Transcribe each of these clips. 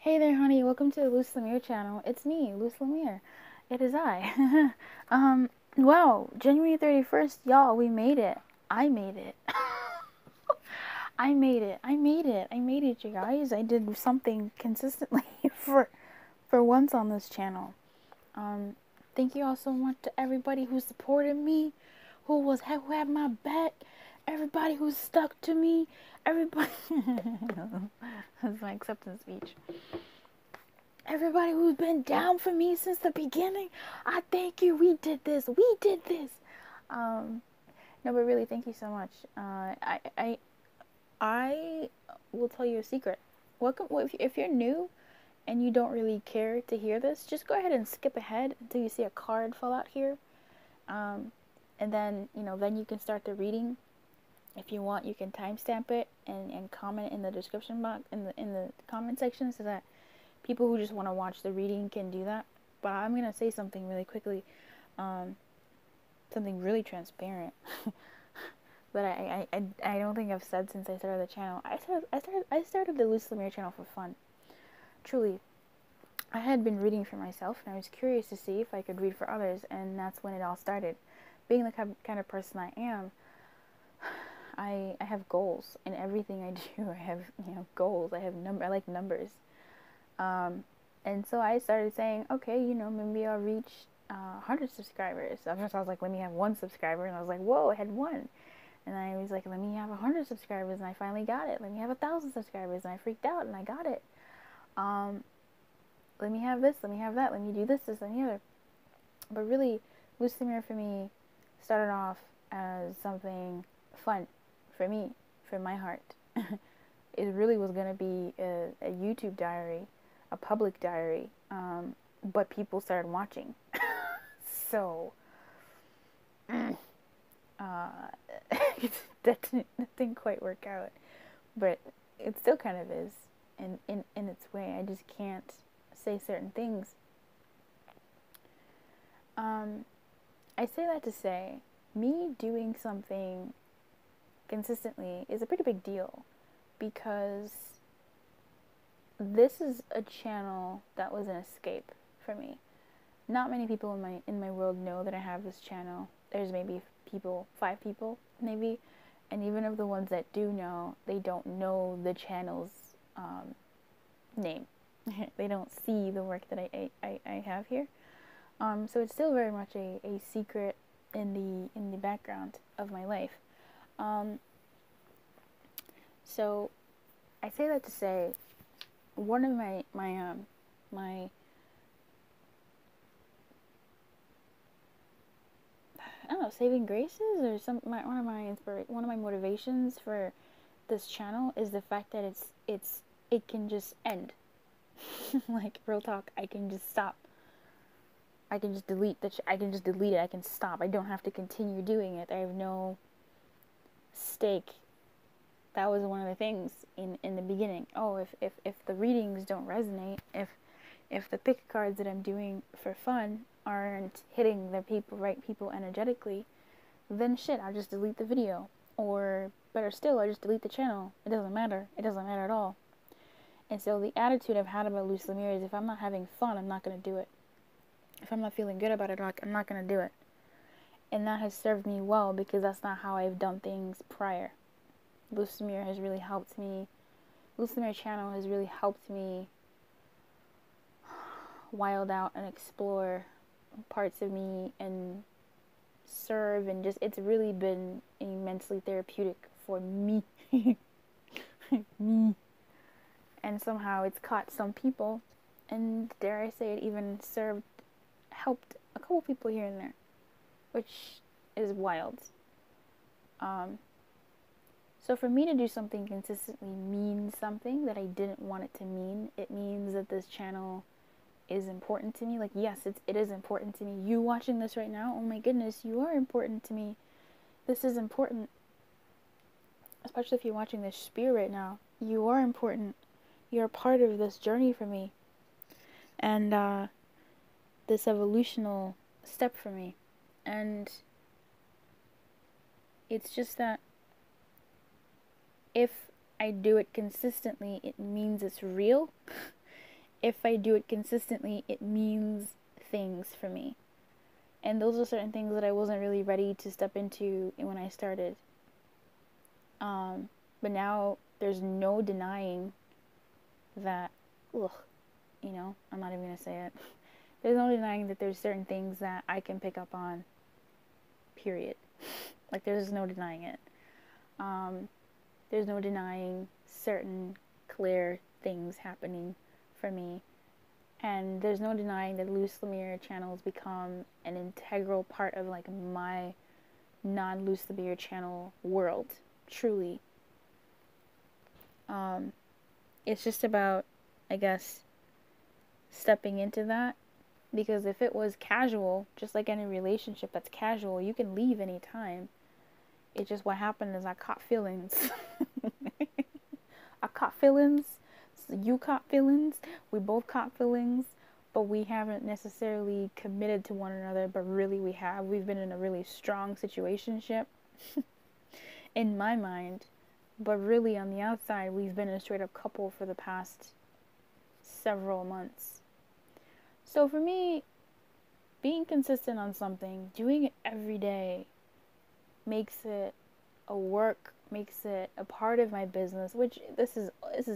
Hey there, honey. Welcome to the Luce Lemire channel. It's me, Luce Lemire. It is I. Wow, January 31st, y'all, we made it. I made it. I made it. I made it. I made it, you guys. I did something consistently for once on this channel. Um, Thank you all so much to everybody who supported me, who had my back, everybody who stuck to me, everybody. That's my acceptance speech. Everybody who's been down for me since the beginning, I thank you. We did this. We did this. Um, no, but really, thank you so much. I will tell you a secret. Welcome. If you're new and you don't really care to hear this, just go ahead and skip ahead until you see a card fall out here. And then then you can start the reading. If you want, you can timestamp it and comment in the description box in the comment section so that people who just want to watch the reading can do that. But I'm going to say something really quickly, something really transparent that I don't think I've said since I started the channel. I started the Luce Lemire channel for fun. Truly, I had been reading for myself, and I was curious to see if I could read for others, and that's when it all started. Being the kind of person I am, I have goals in everything I do. I have goals. I like numbers. And so I started saying, okay, maybe I'll reach 100 subscribers. So first I was like, let me have 1 subscriber. And I was like, whoa, I had 1. And I was like, let me have 100 subscribers. And I finally got it. Let me have 1,000 subscribers. And I freaked out and I got it. Let me have this. Let me have that. Let me do this, and the other. But really, Luce Lemire for me started off as something fun for me, for my heart. It really was going to be a YouTube diary, a public diary, but people started watching. So, that didn't quite work out, but it still kind of is in its way. I just can't say certain things. I say that to say, me doing something consistently is a pretty big deal, because this is a channel that was an escape for me. Not many people in my world know that I have this channel. There's maybe 5 people maybe, and even of the ones that do know, they don't know the channel's name. They don't see the work that I have here. So it's still very much a secret in the background of my life. So I say that to say, one of my I don't know, saving graces, or one of my motivations for this channel is the fact that it can just end. Like, real talk, I can just stop. I can just delete I can just delete it. I can stop. I don't have to continue doing it. I have no stake. That was one of the things in the beginning. Oh, if the readings don't resonate, if the pick cards that I'm doing for fun aren't hitting the right people energetically, then shit, I'll just delete the video. Or better still, I just delete the channel. It doesn't matter. It doesn't matter at all. And so the attitude I've had about Luce Lemire is, if I'm not having fun, I'm not going to do it. If I'm not feeling good about it, I'm not going to do it. And that has served me well, because that's not how I've done things prior. Luce Lemire has really helped me. Luce Lemire channel has really helped me wild out and explore parts of me and serve, and just, it's really been immensely therapeutic for me. Me. And somehow it's caught some people, and dare I say it, even helped a couple people here and there, which is wild. So for me to do something consistently means something that I didn't want it to mean. It means that this channel is important to me. Like, yes, it is important to me. You watching this right now, oh my goodness, you are important to me. This is important. Especially if you're watching this spiel right now. You are important. You're a part of this journey for me. And this evolutional step for me. And it's just that if I do it consistently, it means it's real. if I do it consistently, it means things for me. And those are certain things that I wasn't really ready to step into when I started. But now there's no denying that, ugh, you know, I'm not even going to say it. There's no denying that there's certain things that I can pick up on, period. Like, there's no denying it. There's no denying certain clear things happening for me. And there's no denying that Luz Lemire channels become an integral part of, like, my non-Luz Lemire channel world. Truly. It's just about, I guess, stepping into that. Because if it was casual, just like any relationship that's casual, you can leave anytime. It's just what happened is I caught feelings. I caught feelings. You caught feelings. We both caught feelings. But we haven't necessarily committed to one another. But really we have. We've been in a really strong situationship. In my mind. But really on the outside, we've been a straight up couple for the past several months. So for me, being consistent on something, doing it every day, makes it a work, makes it a part of my business, which this is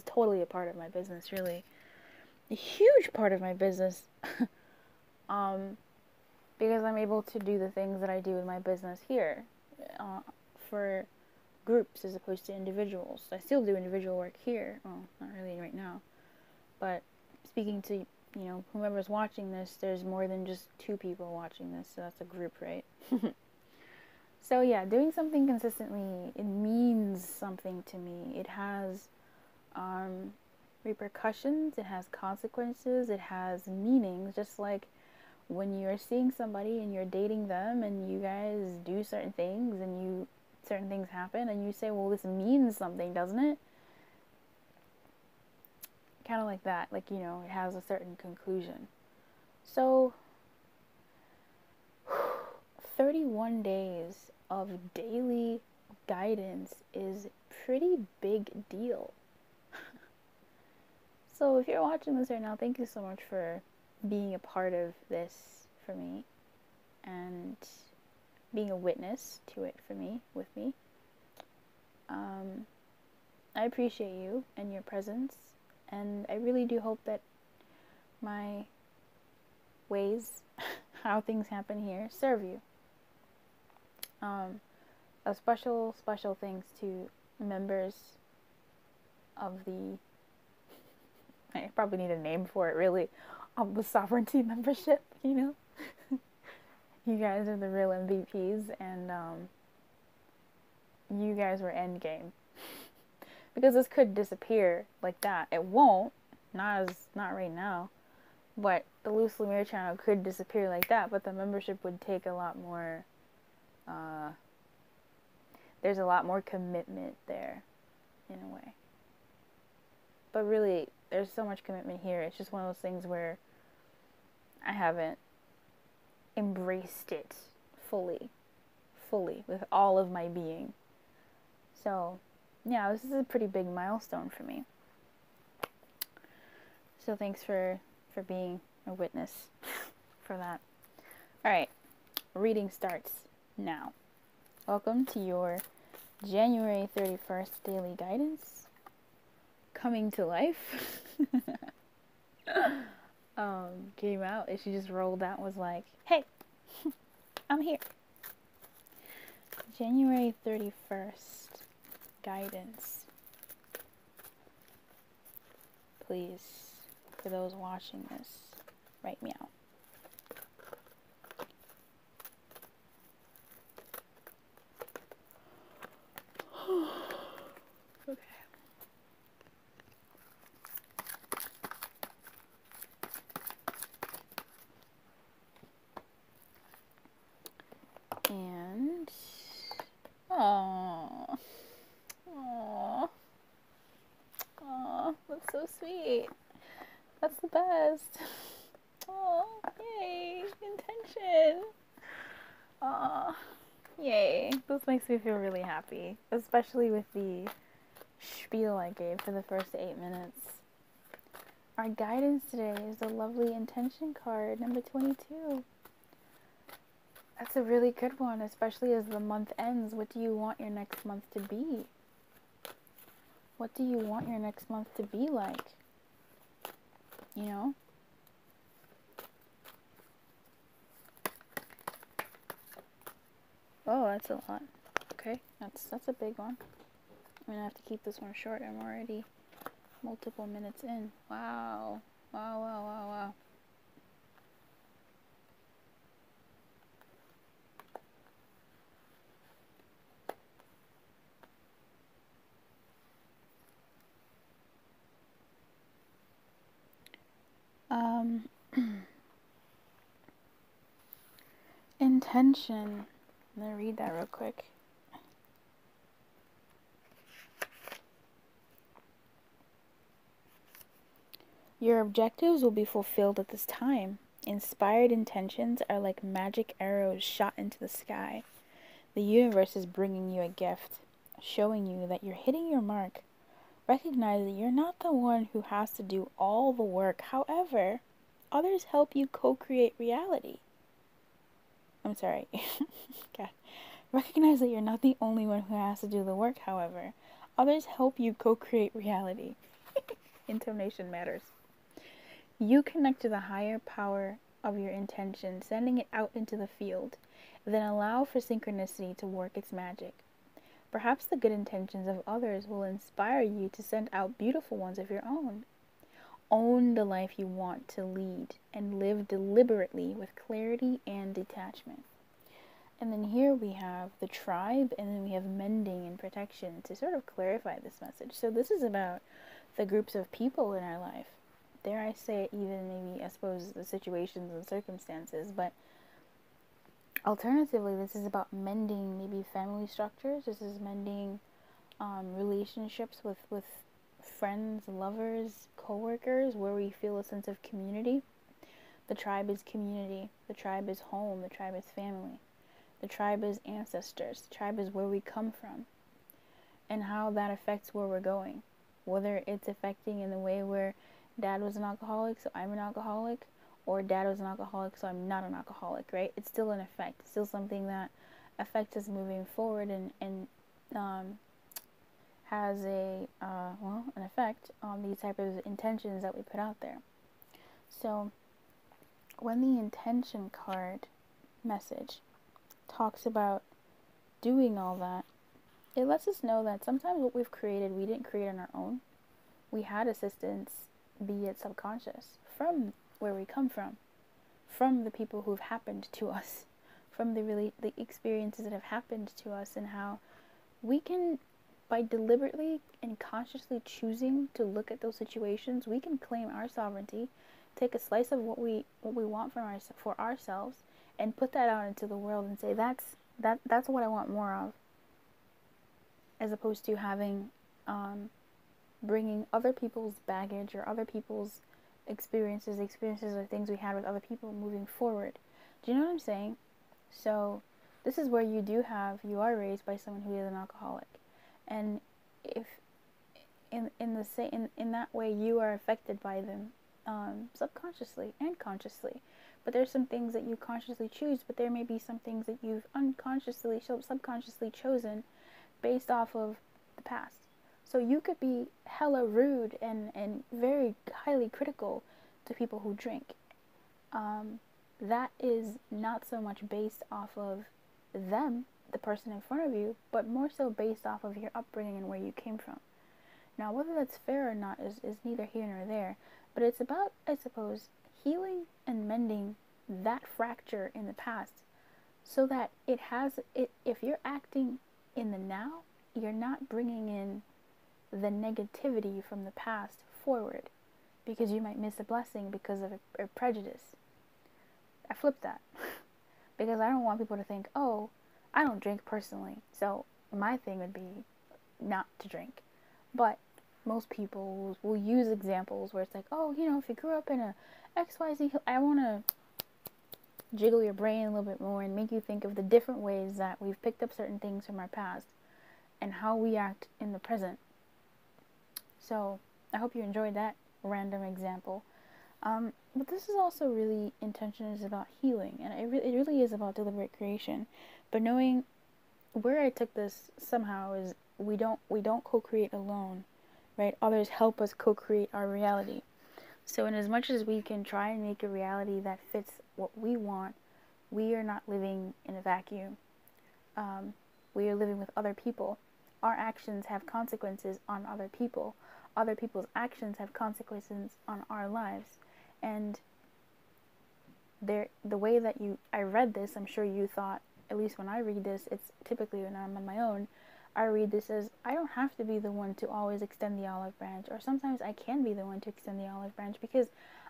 totally a part of my business, really. A huge part of my business. Because I'm able to do the things that I do in my business here for groups as opposed to individuals. I still do individual work here. Well, not really right now. But speaking to whomever's watching this, there's more than just 2 people watching this, so that's a group, right? So yeah, doing something consistently, it means something to me. It has repercussions, it has consequences, it has meanings, just like when you're seeing somebody and you're dating them and you guys do certain things and certain things happen and you say, well, this means something, doesn't it? Kind of like that, like, it has a certain conclusion. So 31 days of daily guidance is a pretty big deal. So if you're watching this right now, thank you so much for being a part of this for me and being a witness to it for me, with me. I appreciate you and your presence. And I really do hope that my ways, how things happen here, serve you. A special thanks to members of the, I probably need a name for it really, of the Sovereignty membership, You guys are the real MVPs, and you guys were endgame. Because this could disappear like that. It won't. Not right now. But the Luz Lemire channel could disappear like that. But the membership would take a lot more... there's a lot more commitment there. In a way. But really, there's so much commitment here. It's just one of those things where I haven't embraced it fully. With all of my being. So... yeah, this is a pretty big milestone for me. So thanks for being a witness for that. Alright, reading starts now. Welcome to your January 31st daily guidance. Coming to life. Came out and she just rolled out and was like, hey, I'm here. January 31st. Guidance. Please, for those watching this, write me out. Okay. And that's so sweet. That's the best. Oh, yay, intention. Yay. This makes me feel really happy, especially with the spiel I gave for the first 8 minutes. Our guidance today is the lovely intention card, number 22. That's a really good one, especially as the month ends. What do you want your next month to be? What do you want your next month to be like? You know? Oh, that's a lot. Okay, that's a big one. I'm gonna have to keep this one short. I'm already multiple minutes in. Wow. Wow, wow, wow, wow. Intention. I'm gonna read that real quick. Your objectives will be fulfilled at this time. Inspired intentions are like magic arrows shot into the sky. The universe is bringing you a gift, showing you that you're hitting your mark. Recognize that you're not the one who has to do all the work. However, others help you co-create reality. I'm sorry. God. Recognize that you're not the only one who has to do the work, however. Others help you co-create reality. Intonation matters. You connect to the higher power of your intention, sending it out into the field. Then allow for synchronicity to work its magic. Perhaps the good intentions of others will inspire you to send out beautiful ones of your own. Own the life you want to lead and live deliberately with clarity and detachment. And then here we have the tribe, and then we have mending and protection to sort of clarify this message. So this is about the groups of people in our life. Dare I say it, even maybe, I suppose, the situations and circumstances, but alternatively, this is about mending maybe family structures. This is mending relationships with friends, lovers, co-workers, where we feel a sense of community. The tribe is community. The tribe is home. The tribe is family. The tribe is ancestors. The tribe is where we come from and how that affects where we're going. Whether it's affecting in the way where dad was an alcoholic, so I'm an alcoholic, or dad was an alcoholic, so I'm not an alcoholic, right? It's still an effect. It's still something that affects us moving forward and has an effect on these type of intentions that we put out there. So when the intention card message talks about doing all that, it lets us know that sometimes what we've created, we didn't create on our own. We had assistance, be it subconscious, from where we come from the people who've happened to us, from the experiences that have happened to us, and how we can, by deliberately and consciously choosing to look at those situations, we can claim our sovereignty, take a slice of what we want for ourselves, and put that out into the world and say that's what I want more of, as opposed to having bringing other people's baggage or other people's experiences or things we had with other people moving forward. Do you know what I'm saying? So this is where you are raised by someone who is an alcoholic, and if in that way you are affected by them subconsciously and consciously. But there's some things that you consciously choose, but there may be some things that you've subconsciously chosen based off of the past. So you could be hella rude and very highly critical to people who drink. That is not so much based off of them, the person in front of you, but more so based off of your upbringing and where you came from. Now, whether that's fair or not is neither here nor there, but it's about, I suppose, healing and mending that fracture in the past so that if you're acting in the now, you're not bringing in the negativity from the past forward, because you might miss a blessing because of a prejudice. I flipped that because I don't want people to think, oh, I don't drink personally, so my thing would be not to drink. But most people will use examples where it's like, oh, if you grew up in a XYZ, I want to jiggle your brain a little bit more and make you think of the different ways that we've picked up certain things from our past and how we act in the present. So I hope you enjoyed that. random example. But this is also really intention is about healing, and it really is about deliberate creation. But knowing where I took this somehow is we don't co-create alone, right? Others help us co-create our reality. So in as much as we can try and make a reality that fits what we want, we are not living in a vacuum. We are living with other people. Our actions have consequences on other people. Other people's actions have consequences on our lives. And the way that I read this, I'm sure you thought, at least when I read this, it's typically when I'm on my own, I read this as I don't have to be the one to always extend the olive branch, or sometimes I can be the one to extend the olive branch because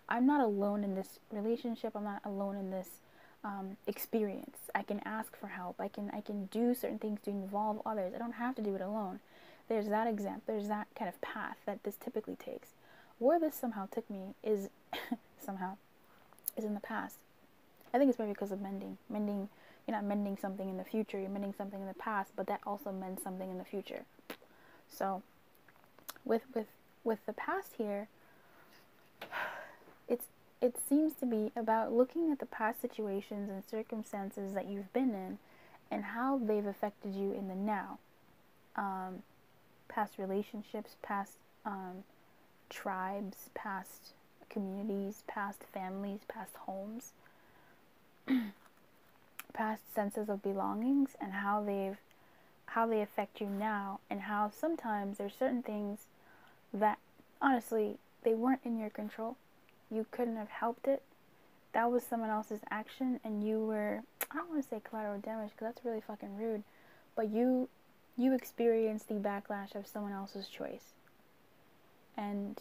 I'm not alone in this relationship. I'm not alone in this experience. I can ask for help. I can do certain things to involve others. I don't have to do it alone. There's that example. There's that kind of path that this typically takes. Where this somehow took me is in the past. I think it's probably because of mending. You're not mending something in the future. You're mending something in the past, but that also mends something in the future. So, with the past here, it seems to be about looking at the past situations and circumstances that you've been in, and how they've affected you in the now. Past relationships, past tribes, past communities, past families, past homes, past senses of belongings, and how they affect you now, and how sometimes there's certain things that honestly they weren't in your control. You couldn't have helped it. That was someone else's action, and you were, I don't want to say collateral damage because that's really fucking rude, but you experienced the backlash of someone else's choice. And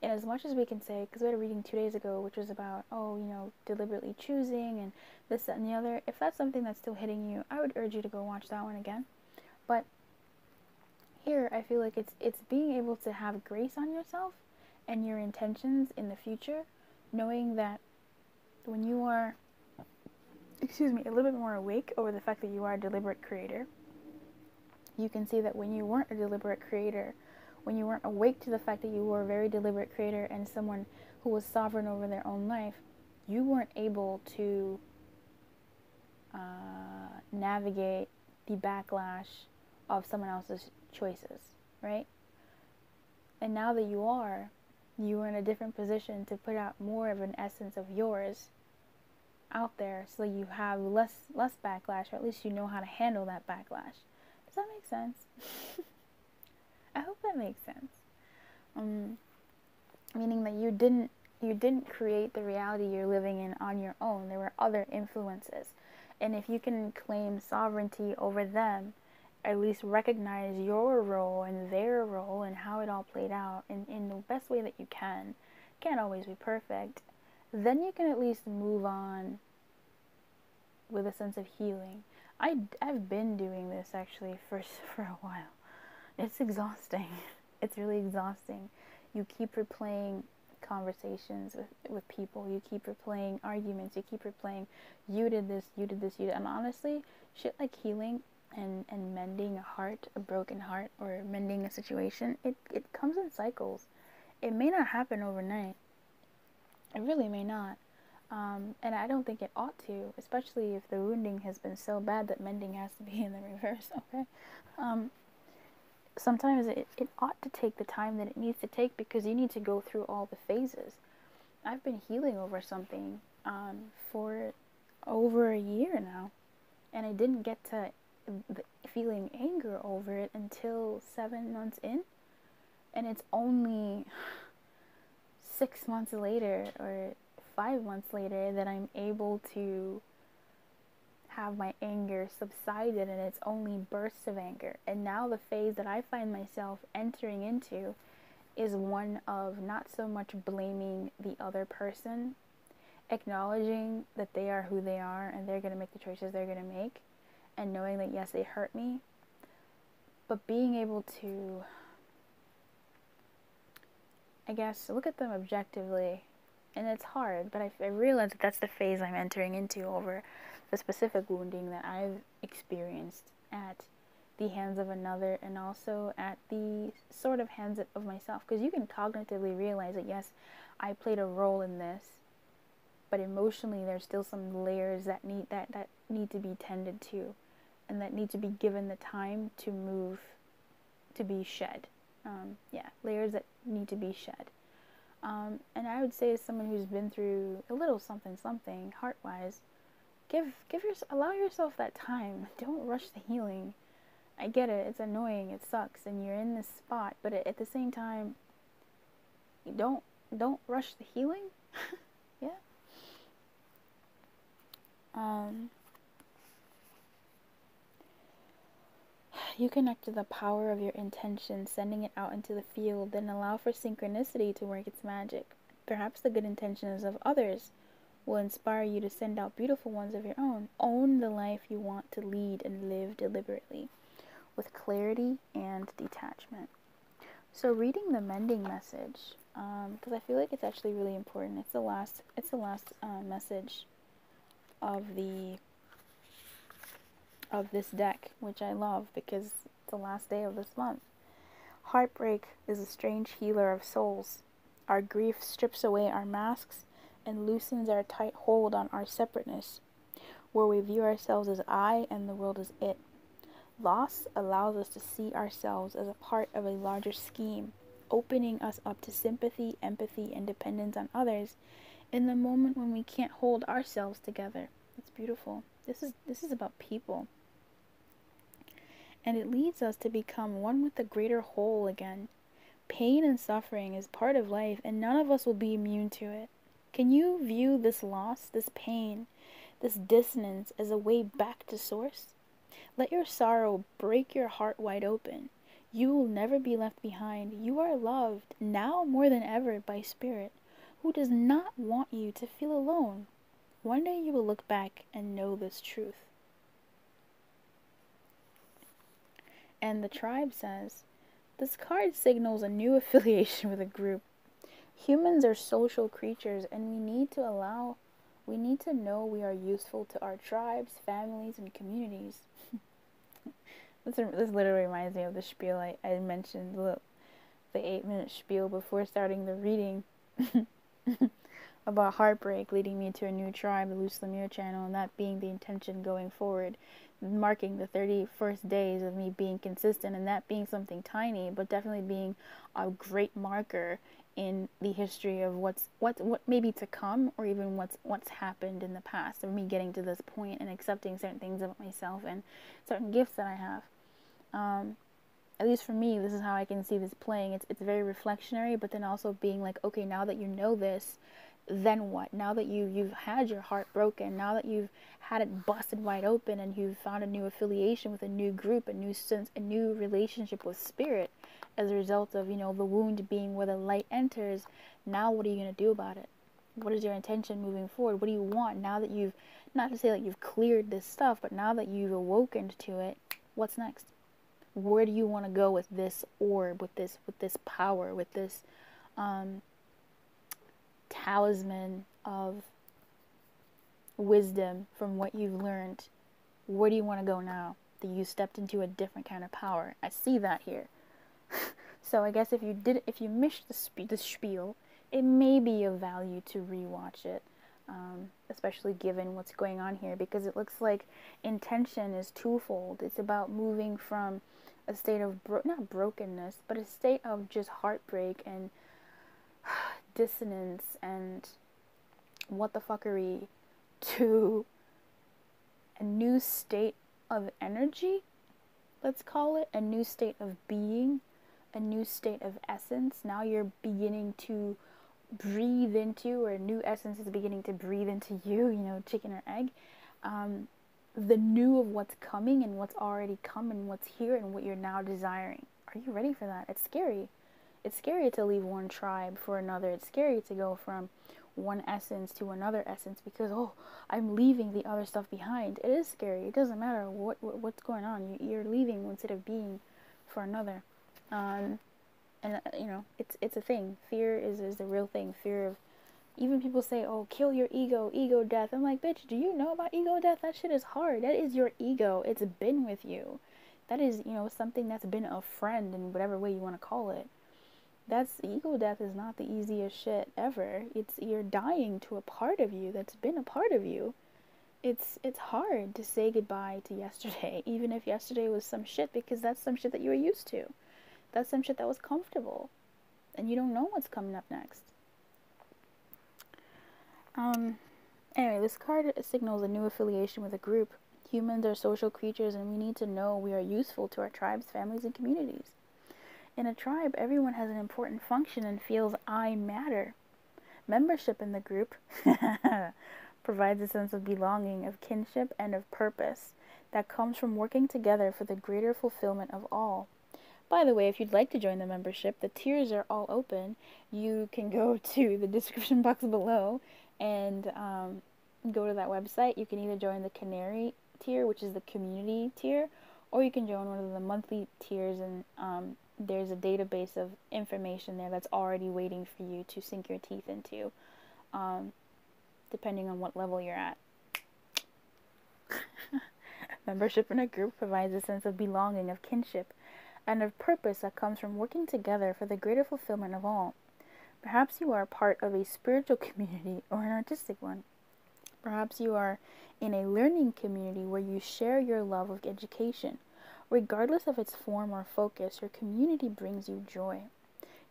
as much as we can say, because we had a reading 2 days ago which was about, deliberately choosing and this, that, and the other, if that's something that's still hitting you, I would urge you to go watch that one again. But here I feel like it's being able to have grace on yourself and your intentions in the future, knowing that when you are, a little bit more awake over the fact that you are a deliberate creator, you can see that when you weren't a deliberate creator, when you weren't awake to the fact that you were a very deliberate creator and someone who was sovereign over their own life, you weren't able to navigate the backlash of someone else's choices, right? And now that you are in a different position to put out more of an essence of yours out there, so you have less backlash, or at least you know how to handle that backlash. Does that make sense? I hope that makes sense. Meaning that you didn't create the reality you're living in on your own. There were other influences, and if you can claim sovereignty over them, at least recognize your role and their role and how it all played out in the best way that you can. Can't always be perfect. Then you can at least move on with a sense of healing. I've been doing this actually for a while. It's exhausting. It's really exhausting. You keep replaying conversations with people. You keep replaying arguments. You keep replaying, you did this, you did this, you did. And honestly, shit like healing and mending a heart, a broken heart, or mending a situation, it comes in cycles. It may not happen overnight. It really may not. And I don't think it ought to, especially if the wounding has been so bad that mending has to be in the reverse, okay? Sometimes it ought to take the time that it needs to take because you need to go through all the phases. I've been healing over something for over a year now, and I didn't get to feeling anger over it until 7 months in, and it's only 6 months later or 5 months later that I'm able to have my anger subsided, and it's only bursts of anger. And now the phase that I find myself entering into is one of not so much blaming the other person, acknowledging that they are who they are and they're going to make the choices they're going to make, and knowing that yes, they hurt me, but being able to, I guess, look at them objectively. And it's hard, but I realize that that's the phase I'm entering into over the specific wounding that I've experienced at the hands of another, and also at the sort of hands of myself. Because you can cognitively realize that, yes, I played a role in this, but emotionally there's still some layers that need to be tended to, and that need to be given the time to move, to be shed. Layers that need to be shed. And I would say, as someone who's been through a little something heart-wise, allow yourself that time. Don't rush the healing. I get it, it's annoying, it sucks, and you're in this spot, but at the same time, don't rush the healing. Yeah. You connect to the power of your intention, sending it out into the field, then allow for synchronicity to work its magic. Perhaps the good intentions of others will inspire you to send out beautiful ones of your own. Own the life you want to lead and live deliberately, with clarity and detachment. So reading the mending message, because I feel like it's actually really important. It's the last message of this deck, which I love because it's the last day of this month. Heartbreak is a strange healer of souls. Our grief strips away our masks and loosens our tight hold on our separateness, where we view ourselves as I and the world as it. Loss allows us to see ourselves as a part of a larger scheme, opening us up to sympathy, empathy, and dependence on others in the moment when we can't hold ourselves together. It's beautiful. This is about people. And it leads us to become one with the greater whole again. Pain and suffering is part of life, and none of us will be immune to it. Can you view this loss, this pain, this dissonance as a way back to source? Let your sorrow break your heart wide open. You will never be left behind. You are loved, now more than ever, by Spirit, who does not want you to feel alone. One day you will look back and know this truth. And the tribe says, this card signals a new affiliation with a group. Humans are social creatures, and we need to know we are useful to our tribes, families, and communities. This literally reminds me of the spiel I mentioned, the 8-minute spiel before starting the reading about heartbreak leading me to a new tribe, the Luz Lemire channel, and that being the intention going forward, marking the 31st days of me being consistent, and that being something tiny, but definitely being a great marker in the history of what may be to come, or even what's happened in the past, of me getting to this point and accepting certain things about myself and certain gifts that I have. At least for me, this is how I can see this playing. It's very reflectionary, but then also being like, okay, now that you know this, then what? Now that you've had your heart broken, now that you've had it busted wide open, and you've found a new affiliation with a new group, a new relationship with Spirit, as a result of, the wound being where the light enters, now what are you going to do about it? What is your intention moving forward? What do you want now that you've, not to say that you've cleared this stuff, but now that you've awoken to it, what's next? Where do you want to go with this orb, with this power, with this talisman of wisdom from what you've learned? Where do you want to go now that you stepped into a different kind of power? I see that here. So I guess if you missed the spiel, it may be of value to rewatch it, especially given what's going on here, because it looks like intention is twofold. It's about moving from a state of not brokenness, but a state of just heartbreak and dissonance and what the fuckery, to a new state of energy, let's call it, a new state of being, a new state of essence. Now you're beginning to breathe into, or a new essence is beginning to breathe into you, chicken or egg. The new of what's coming and what's already come and what's here and what you're now desiring. Are you ready for that? It's scary. It's scary to leave one tribe for another. It's scary to go from one essence to another essence because, I'm leaving the other stuff behind. It is scary. It doesn't matter what's going on. You're leaving one state of being for another. And it's a thing. Fear is the real thing. Fear of, even people say, kill your ego death. I'm like, bitch, do you know about ego death? That shit is hard. That is your ego. It's been with you. That is, you know, something that's been a friend in whatever way you want to call it. That's ego death is not the easiest shit ever. It's you're dying to a part of you that's been a part of you. It's hard to say goodbye to yesterday, even if yesterday was some shit, because that's some shit that you were used to. That's some shit that was comfortable, and you don't know what's coming up next. Anyway, this card signals a new affiliation with a group. Humans are social creatures, and we need to know we are useful to our tribes, families, and communities. In a tribe, everyone has an important function and feels I matter. Membership in the group provides a sense of belonging, of kinship, and of purpose that comes from working together for the greater fulfillment of all. By the way, if you'd like to join the membership, the tiers are all open. You can go to the description box below and go to that website. You can either join the Canary tier, which is the community tier, or you can join one of the monthly tiers, and there's a database of information there that's already waiting for you to sink your teeth into, depending on what level you're at. Membership in a group provides a sense of belonging, of kinship, and of purpose that comes from working together for the greater fulfillment of all. Perhaps you are part of a spiritual community or an artistic one. Perhaps you are in a learning community where you share your love of education. Regardless of its form or focus, your community brings you joy.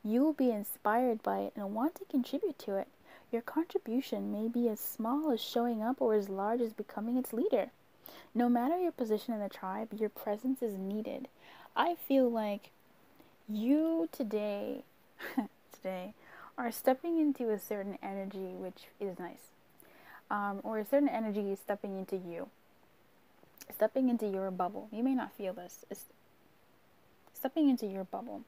You will be inspired by it and want to contribute to it. Your contribution may be as small as showing up or as large as becoming its leader. No matter your position in the tribe, your presence is needed. I feel like you today are stepping into a certain energy, which is nice. Or a certain energy is stepping into you. Stepping into your bubble. You may not feel this. It's stepping into your bubble.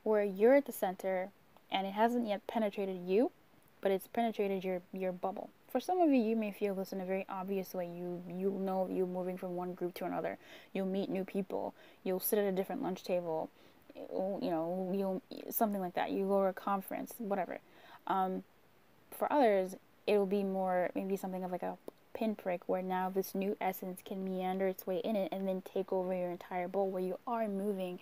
Where you're at the center and it hasn't yet penetrated you, but it's penetrated your bubble. For some of you, you may feel this in a very obvious way. You'll know you're moving from one group to another. You'll meet new people. You'll sit at a different lunch table. You know, you'll something like that. You go to a conference, whatever. For others, it'll be more maybe something of like a pinprick where now this new essence can meander its way in it and then take over your entire bowl, where you are moving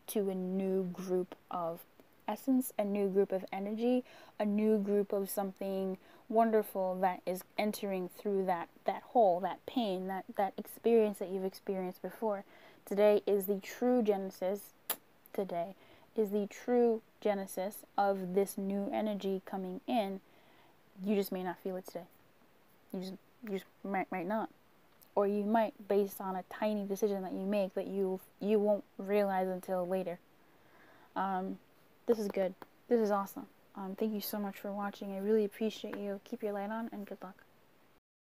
to a new group of essence, a new group of energy, a new group of something wonderful that is entering through that hole, that pain, that experience that you've experienced before. Today is the true genesis of this new energy coming in. You just may not feel it today. You just might not. Or you might, based on a tiny decision that you make that you won't realize until later. This is good. This is awesome. Thank you so much for watching. I really appreciate you. Keep your light on and good luck.